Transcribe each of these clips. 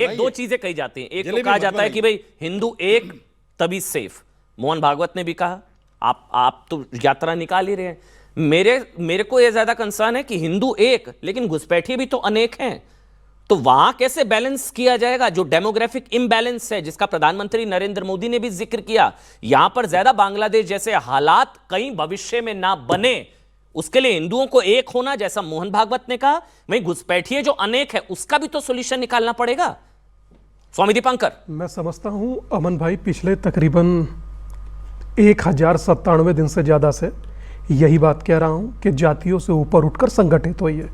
एक दो चीजें कही जाती हैं। एक तो कहा जाता है कि भाई हिंदू एक तभी सेफ, मोहन भागवत ने भी कहा। आप तो यात्रा निकाल ही रहे हैं। मेरे को यह ज्यादा कंसर्न है कि हिंदू एक लेकिन घुसपैठिए भी तो अनेक हैं। तो वहां कैसे बैलेंस किया जाएगा? जो डेमोग्राफिक इम्बैलेंस है जिसका प्रधानमंत्री नरेंद्र मोदी ने भी जिक्र किया, यहां पर ज्यादा बांग्लादेश जैसे हालात कहीं भविष्य में ना बने, उसके लिए हिंदुओं को एक होना, जैसा मोहन भागवत ने कहा, वहीं घुसपैठिए जो अनेक है उसका भी तो सॉल्यूशन निकालना पड़ेगा। स्वामी दीपांकर, मैं समझता हूं अमन भाई, पिछले तकरीबन 1097 दिन से ज्यादा से यही बात कह रहा हूं कि जातियों से ऊपर उठकर संगठित होइए।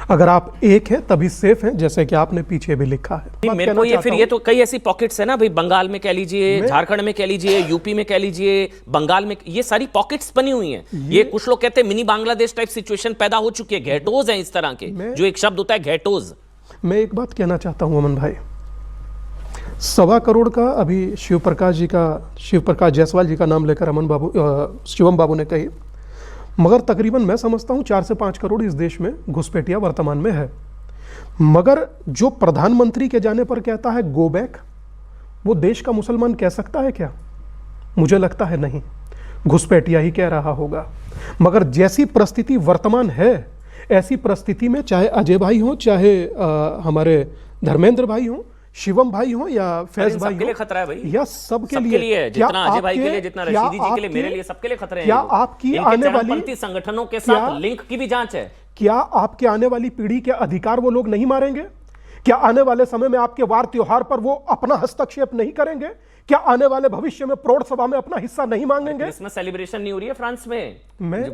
अगर आप एक हैं तभी सेफ हैं, जैसे कि आपने पीछे भी लिखा है। मेरे को ये तो कई ऐसी पॉकेट्स है ना भाई, बंगाल में कह लीजिए, झारखंड में कह लीजिए, यूपी में कह लीजिए, बंगाल में, ये सारी पॉकेट्स बनी हुई हैं। ये कुछ लोग कहते हैं मिनी बांग्लादेश टाइप सिचुएशन पैदा हो चुकी है। घेटोज हैं इस तरह के, जो एक शब्द होता है घेटोज। मैं एक बात कहना चाहता हूं अमन भाई, 1.25 करोड़ का अभी शिव प्रकाश जायसवाल जी का नाम लेकर शिवम बाबू ने कही, मगर तकरीबन मैं समझता हूं 4 से 5 करोड़ इस देश में घुसपैठिया वर्तमान में है। मगर जो प्रधानमंत्री के जाने पर कहता है गो बैक, वो देश का मुसलमान कह सकता है क्या? मुझे लगता है नहीं, घुसपैठिया ही कह रहा होगा। मगर जैसी परिस्थिति वर्तमान है, ऐसी परिस्थिति में चाहे अजय भाई हो, चाहे हमारे धर्मेंद्र भाई हो, शिवम भाई हो या फैज भाई हो, खतरा है भाई, या सबके लिए, जितना अजय भाई के लिए, जितना रशीदी जी के लिए, मेरे लिए, सबके लिए खतरे हैं। क्या आपकी आने वाली संगठनों के साथ लिंक की भी जांच है? क्या आपके आने वाली पीढ़ी के अधिकार वो लोग नहीं मारेंगे? क्या आने वाले समय में आपके वार त्योहार पर वो अपना हस्तक्षेप नहीं करेंगे? क्या आने वाले भविष्य में प्रौढ़ सभा में अपना हिस्सा नहीं मांगेंगे? क्रिसमस सेलिब्रेशन नहीं हो रही है फ्रांस में,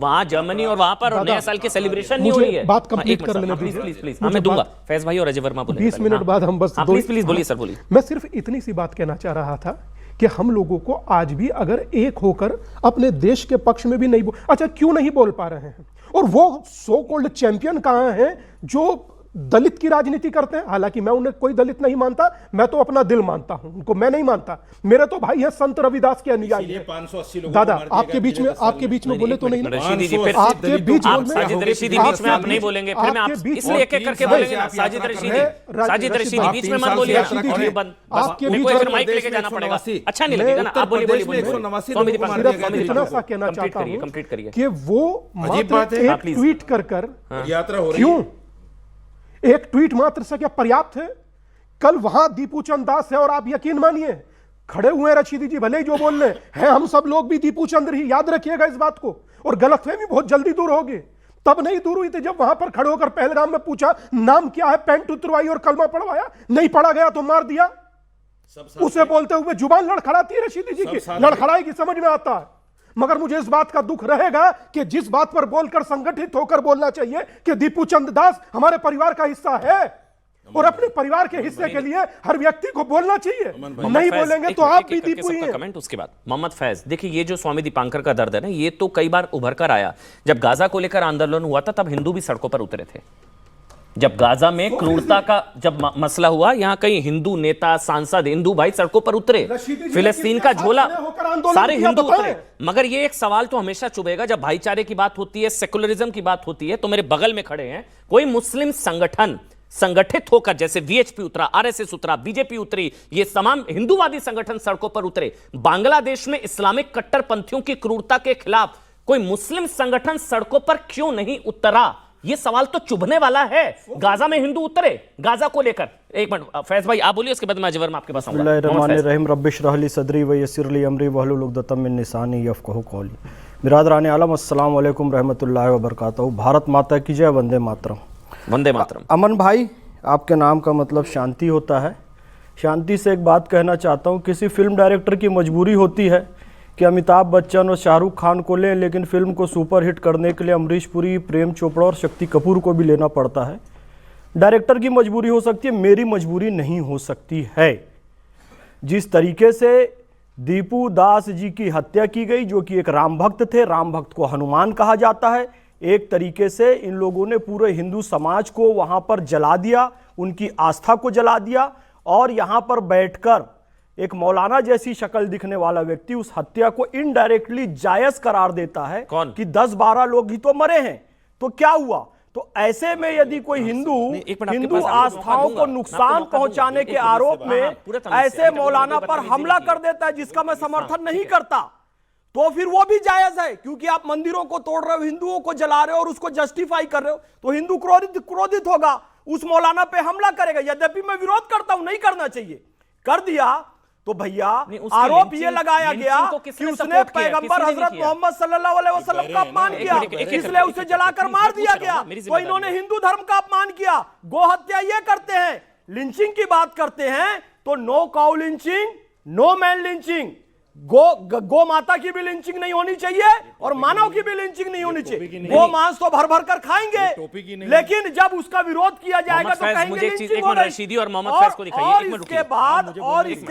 वहां जर्मनी और वहां पर नया साल की सेलिब्रेशन नहीं हो रही है। बात कंप्लीट कर लेने दीजिए प्लीज। मैं दूंगा, फैज भाई और अजय वर्मा बोलेंगे। 20 मिनट बाद हम बस प्लीज बोलिए सर, बोलिए। मैं सिर्फ इतनी सी बात कहना चाह रहा था कि हम लोगों को आज भी अगर एक होकर अपने देश के पक्ष में भी नहीं अच्छा क्यों नहीं बोल पा रहे हैं? और वो सो कॉल्ड चैंपियन कहां हैं जो दलित की राजनीति करते हैं? हालांकि मैं उन्हें कोई दलित नहीं मानता, मैं तो अपना दिल मानता हूं, उनको मैं नहीं मानता। मेरे तो भाई है संत रविदास के अनुयायी हैं। 580 लोगों दादा आपके बीच में बोले तो नहीं, आपके बीच साजिद रशीदी बीच में आप नहीं बोलेंगे, फिर मैं आप इसलिए एक एक करके बोलेंगे ना। साजिद रशीदी बीच में मत बोलिए, आपके बीच में माइक लेके जाना पड़ेगा, अच्छा नहीं लगेगा ना। आप बोलिए कहना चाहता हूं कंप्लीट करिए कि वो ट्वीट कर यात्रा हो रही क्यों एक ट्वीट मात्र से क्या पर्याप्त है? कल वहां दीपू चंद दास है और आप यकीन मानिए खड़े हुए रशीदी जी भले ही जो बोल रहे हैं, हम सब लोग भी दीपू चंद्र ही, याद रखिएगा इस बात को। और गलतफहमी बहुत जल्दी दूर होगी। तब नहीं दूर हुई थी जब वहां पर खड़े होकर पहलगाम में पूछा नाम क्या है, पैंट उतरवाई और कलमा पढ़वाया, नहीं पढ़ा गया तो मार दिया। उसे बोलते हुए जुबान लड़खड़ाती है रशीदी जी की, लड़खड़ाएगी, समझ में आता है। मगर मुझे इस बात का दुख रहेगा कि जिस बात पर बोलकर संगठित होकर बोलना चाहिए कि दीपू चंद दास हमारे परिवार का हिस्सा है और अपने परिवार के हिस्से के लिए हर व्यक्ति को बोलना चाहिए, नहीं बोलेंगे तो आप भी दीपू ही हैं। कमेंट उसके बाद मोहम्मद फैज, देखिए ये जो स्वामी दीपांकर का दर्द है ना, ये तो कई बार उभर कर आया। जब गाजा को लेकर आंदोलन हुआ था तब हिंदू भी सड़कों पर उतरे थे। जब गाजा में क्रूरता का जब मसला हुआ, यहां कई हिंदू नेता, सांसद, हिंदू भाई सड़कों पर उतरे, फिलिस्तीन का झोला, सारे हिंदू उतरे। मगर ये एक सवाल तो हमेशा चुभेगा जब भाईचारे की बात होती है, सेकुलरिज्म की बात होती है, तो मेरे बगल में खड़े हैं कोई मुस्लिम संगठन संगठित होकर, जैसे वीएचपी उतरा, आरएसएस उतरा, बीजेपी उतरी, ये तमाम हिंदूवादी संगठन सड़कों पर उतरे। बांग्लादेश में इस्लामिक कट्टरपंथियों की क्रूरता के खिलाफ कोई मुस्लिम संगठन सड़कों पर क्यों नहीं उतरा? ये सवाल तो चुभने वाला है। गाजा में हिंदू उतरे, गाजा को लेकर। एक मिनट फैज भाई आप बोलिए, उसके बाद मैं अजय वर्मा आपके पास आऊंगा। बिस्मिल्लाहिर्रहमानिर्रहीम, रब्बिश रह ली सदरी व यस्सिर ली अमरी वहलुल उक़दतम मिन लिसानी यफ़क़हू क़ौली। बिरादरान आलम, अस्सलाम वालेकुम रहमतुल्लाहि व बरकातहू। भारत माता की जय, वंदे मातरम। वंदे मातरम। अमन भाई, आपके नाम का मतलब शांति होता है। शांति से एक बात कहना चाहता हूँ, किसी फिल्म डायरेक्टर की मजबूरी होती है कि अमिताभ बच्चन और शाहरुख खान को लें, लेकिन फिल्म को सुपरहिट करने के लिए अमरीश पुरी, प्रेम चोपड़ा और शक्ति कपूर को भी लेना पड़ता है। डायरेक्टर की मजबूरी हो सकती है, मेरी मजबूरी नहीं हो सकती है। जिस तरीके से दीपू दास जी की हत्या की गई, जो कि एक राम भक्त थे, राम भक्त को हनुमान कहा जाता है, एक तरीके से इन लोगों ने पूरे हिंदू समाज को वहां पर जला दिया, उनकी आस्था को जला दिया। और यहां पर बैठकर एक मौलाना जैसी शक्ल दिखने वाला व्यक्ति उस हत्या को इनडायरेक्टली जायज करार देता है कि 10-12 लोग ही तो मरे हैं, तो क्या हुआ? तो ऐसे में यदि कोई हिंदू एक मिनट आपके हिंदू पास आपको मौका आस्थाओं दूंगा। को मैं नुकसान आपको मौका पहुंचाने दूंगा। के एक आरोप मिनट, हाँ, पूरा में तमीज़ से। ऐसे मुझे मौलाना बदतमीजी पर नहीं हमला की। कर देता है जिसका मैं समर्थन हाँ, नहीं ठीक है। करता, तो फिर वो भी जायज है, क्योंकि आप मंदिरों को तोड़ रहे हो, हिंदुओं को जला रहे हो और उसको जस्टिफाई कर रहे हो, तो हिंदू क्रोधित होगा, उस मौलाना पे हमला करेगा। यद्यपि मैं विरोध करता हूं, नहीं करना चाहिए, कर दिया तो भैया आरोप ये लगाया गया कि उसने पैगंबर हजरत मोहम्मद सल्लल्लाहु अलैहि वसल्लम का अपमान किया, इसलिए उसे जलाकर मार दिया गया। तो इन्होंने हिंदू धर्म का अपमान किया। गो हत्या ये करते हैं, लिंचिंग की बात करते हैं तो no cow lynching, no man lynching, गो माता की भी लिंचिंग नहीं होनी चाहिए और मानव की भी लिंचिंग नहीं होनी चाहिए। गो मांस तो भर भर कर खाएंगे, लेकिन जब उसका विरोध किया जाएगा तो कहेंगे मुझे लिंचिंग हो रशीदी और मोहम्मद फैज को दिखाइए। और एक मिनट इसके बाद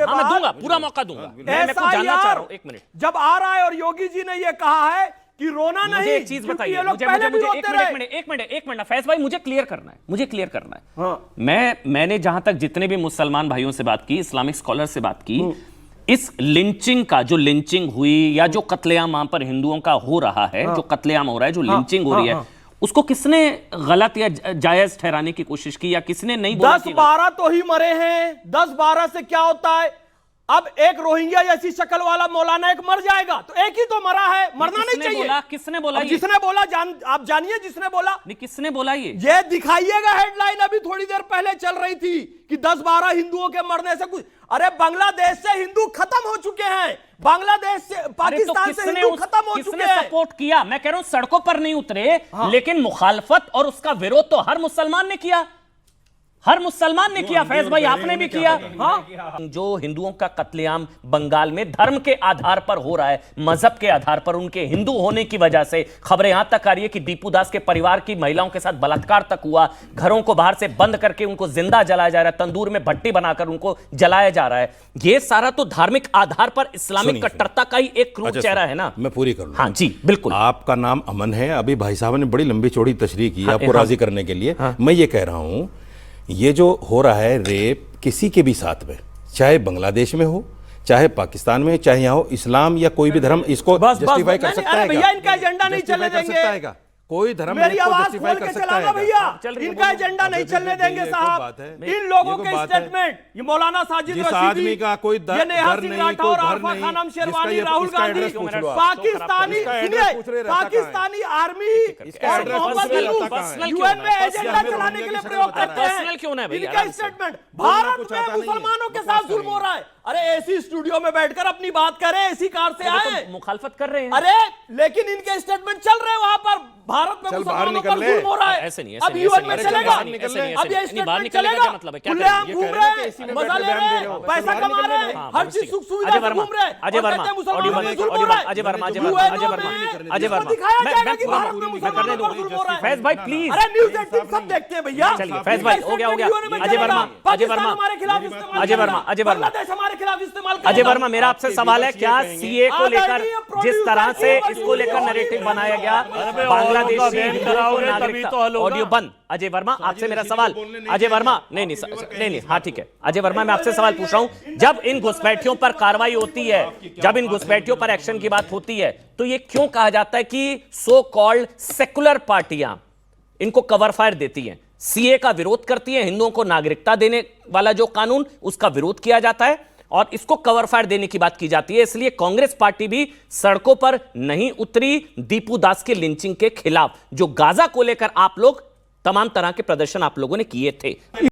हाँ, मैं दूंगा, पूरा मौका दूंगा। मैं कुछ जानना चाह रहा हूं, एक मिनट। जब आ रहा है और योगी जी ने यह कहा है कि रोना नहीं, मुझे एक चीज क्योंकि बताइए, ये लोग मुझे पहले भी मुझे रोते रहे। एक मिनट फैज भाई, मुझे क्लियर करना है, मुझे क्लियर करना है। हाँ। मैंने जहां तक जितने भी मुसलमान भाइयों से बात की, इस्लामिक स्कॉलर से बात की, इस लिंचिंग का, जो लिंचिंग हुई या जो कत्लेआम वहां पर हिंदुओं का हो रहा है, जो कत्लेआम हो रहा है, जो लिंचिंग हो रही है, उसको किसने गलत या जायज ठहराने की कोशिश की, या किसने नहीं बोला? 10-12 तो ही मरे हैं। 10-12 से क्या होता है? अब एक रोहिंग्या जैसी शक्ल वाला मौलाना एक मर जाएगा तो एक ही तो मरा है, मरना नहीं चाहिए। किसने बोला? जिसने बोला आप जानिए, जिसने बोला। नहीं, किसने बोला? ये दिखाइएगा हेडलाइन, अभी थोड़ी देर पहले चल रही थी कि 10-12 हिंदुओं के मरने से कुछ। अरे बांग्लादेश से हिंदू खत्म हो चुके हैं, बांग्लादेश से, पाकिस्तान से हिंदू खत्म हो चुके हैं। सपोर्ट किया? मैं कह रहा हूं सड़कों पर नहीं उतरे, लेकिन मुखालफत और उसका विरोध तो हर मुसलमान ने किया, हर मुसलमान ने किया। फैज भाई, आपने भी किया। हाँ, जो हिंदुओं का कत्लेआम बंगाल में धर्म के आधार पर हो रहा है, मजहब के आधार पर, उनके हिंदू होने की वजह से खबरें यहां तक आ रही है कि दीपू दास के परिवार की महिलाओं के साथ बलात्कार तक हुआ, घरों को बाहर से बंद करके उनको जिंदा जलाया जा रहा है, तंदूर में भट्टी बनाकर उनको जलाया जा रहा है। ये सारा तो धार्मिक आधार पर इस्लामिक कट्टरता का ही एक क्रूर चेहरा है ना। मैं पूरी कर लूं। हाँ जी, बिल्कुल। आपका नाम अमन है। अभी भाई साहब ने बड़ी लंबी चौड़ी तशरीह की आपको राजी करने के लिए। मैं ये कह रहा हूं, ये जो हो रहा है रेप किसी के भी साथ में, चाहे बांग्लादेश में हो, चाहे पाकिस्तान में, चाहे यहाँ हो, इस्लाम या कोई भी धर्म इसको जस्टिफाई कर सकता है? भैया, इनका एजेंडा नहीं चलने देंगे। कोई धर्म मेरी आवाज खोल के चलाना भैया, इनका एजेंडा नहीं चलने देंगे साहब। इन लोगों के स्टेटमेंट, ये मौलाना साजिद जिस रशीदी, आदमी का कोई ये नेहा सिंह राठौर, आरफा खानम शेरवानी, राहुल गांधी, पाकिस्तानी, सुनिए, पाकिस्तानी आर्मी और मोहम्मद यूनुस यूएन में एजेंडा चलाने के लिए प्रयोग करते हैं। इनका स्टेटमेंट, भारत में मुसलमानों के साथ जुल्म हो रहा है। अरे एसी स्टूडियो में बैठकर अपनी बात कर रहे हैं, एसी कार से आए, मुखालफत कर रहे हैं। अरे लेकिन इनके स्टेटमेंट चल रहे हैं वहां पर, भारत में मुसलमानों पर जुल्म हो रहा है। ऐसे नहीं, अब यूएन में चलेगा, अब ये स्टेटमेंट चलेगा। मतलब है खुलेआम घूम रहे हैं, मजा ले रहे हैं, पैसा कमा रहे हैं, हर चीज सुख सुविधा से घूम रहे हैं। अजय वर्मा, मुसलमानों पर जुल्म हो रहा है। अजय वर्मा, दिखाया जाएगा कि भारत में मुसलमानों पर जुल्म हो रहा है। फैज भाई प्लीज। अरे न्यूज़ 18 सब देखते हैं भैया। चलिए फैज भाई, हो गया। अजय वर्मा, हमारे खिलाफ इस्तेमाल, अजय वर्मा, बांग्लादेश हमारे खिलाफ इस्तेमाल। अजय वर्मा, मेरा आपसे सवाल है, क्या सीए को लेकर जिस तरह से इसको लेकर नैरेटिव बनाया गया, बांग्लादेशी हिंदुओं को नागरिकता, ऑडियो बंद। अजय वर्मा, आपसे मेरा सवाल, अजय वर्मा, नहीं, हाँ ठीक है। अजय वर्मा, मैं आपसे सवाल पूछ रहा हूं, जब इन घुसपैठियों पर कार्रवाई होती है, जब इन घुसपैठियों पर एक्शन की बात होती है, तो ये क्यों कहा जाता है कि सो कॉल्ड सेकुलर पार्टियां इनको कवर फायर देती हैं, सीए का विरोध करती है, हिंदुओं को नागरिकता देने वाला जो कानून, उसका विरोध किया जाता है और इसको कवर फायर देने की बात की जाती है। इसलिए कांग्रेस पार्टी भी सड़कों पर नहीं उतरी दीपू दास के लिंचिंग के खिलाफ, जो गाजा को लेकर आप लोग तमाम तरह के प्रदर्शन आप लोगों ने किए थे।